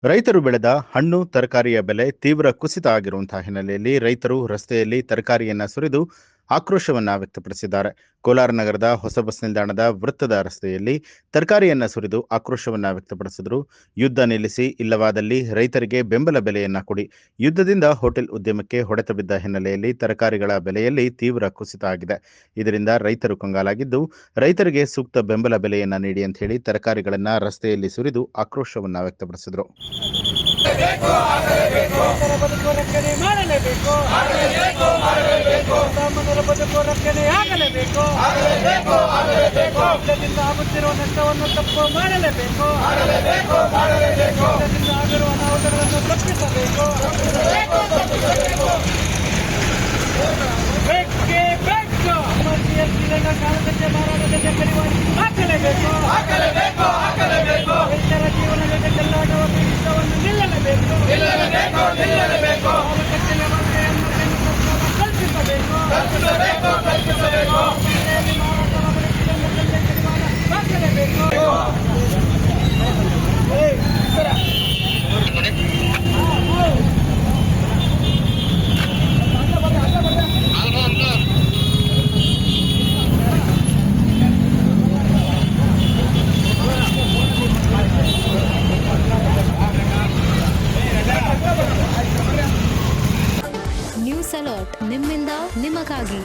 ರೈತರು ಬೆಳೆದ ಹಣ್ಣು ತರಕಾರಿಯ ಬೆಲೆ ತೀವ್ರ ಕುಸಿತ ಆಗಿರುವಂತಹ ಹಿನ್ನೆಲೆಯಲ್ಲಿ ರೈತರು ರಸ್ತೆಯಲ್ಲಿ ತರಕಾರಿಯನ್ನ ಸುರಿದು ಆಕ್ರೋಶವನ್ನ ವ್ಯಕ್ತಪಡಿಸಿದ್ದಾರೆ. ಕೋಲಾರ ನಗರದ ಹೊಸ ಬಸ್ ನಿಲ್ದಾಣದ ವೃತ್ತದ ರಸ್ತೆಯಲ್ಲಿ ತರಕಾರಿಯನ್ನ ಸುರಿದು ಆಕ್ರೋಶವನ್ನ ವ್ಯಕ್ತಪಡಿಸಿದರು. ಯುದ್ಧ ನಿಲ್ಲಿಸಿ, ಇಲ್ಲವಾದಲ್ಲಿ ರೈತರಿಗೆ ಬೆಂಬಲ ಬೆಲೆಯನ್ನ ಕೊಡಿ. ಯುದ್ಧದಿಂದ ಹೋಟೆಲ್ ಉದ್ಯಮಕ್ಕೆ ಹೊಡೆತ ಬಿದ್ದ ಹಿನ್ನೆಲೆಯಲ್ಲಿ ತರಕಾರಿಗಳ ಬೆಲೆಯಲ್ಲಿ ತೀವ್ರ ಕುಸಿತ ಆಗಿದೆ. ಇದರಿಂದ ರೈತರು ಕಂಗಾಲಾಗಿದ್ದು, ರೈತರಿಗೆ ಸೂಕ್ತ ಬೆಂಬಲ ಬೆಲೆಯನ್ನ ನೀಡಿ ಅಂತ ಹೇಳಿ ತರಕಾರಿಗಳನ್ನ ರಸ್ತೆಯಲ್ಲಿ ಸುರಿದು ಆಕ್ರೋಶವನ್ನ ವ್ಯಕ್ತಪಡಿಸಿದರು. ಸಾಮಾನ್ಯರ ಬದುಕು ರಕ್ಷಣೆ ಆಗಲೇಬೇಕು. ಯುದ್ಧದಿಂದ ಆಗುತ್ತಿರುವ ನಷ್ಟವನ್ನು ತಪ್ಪು ಮಾಡಲೇಬೇಕು. ಯುದ್ಧದಿಂದ ಆಗಿರುವ ಅನಾಹುತಗಳನ್ನು ತಪ್ಪಿಸಬೇಕು. ಬೇಕೇ ಬೇಕು. ಸಿಲಿಂಡರ್ ಕಾಲಕ್ಕೆ ಮಾರಾಟಕ್ಕೆ ಕಡಿವಾಣ ಹಾಕಲೇಬೇಕು. ರೈತರ ಜೀವನದ ಚೆಲ್ಲಾಟವನ್ನು ಯುದ್ಧವನ್ನು ನಿಲ್ಲಲೇಬೇಕು. ಮಾರುಕಟ್ಟೆಯ ಮಾತೆಯನ್ನು ಕಲ್ಪಿಸಬೇಕು. ನ್ಯೂಸ್ ಅಲರ್ಟ್ ನಿಮ್ಮಿಂದ ನಿಮಗಾಗಿ.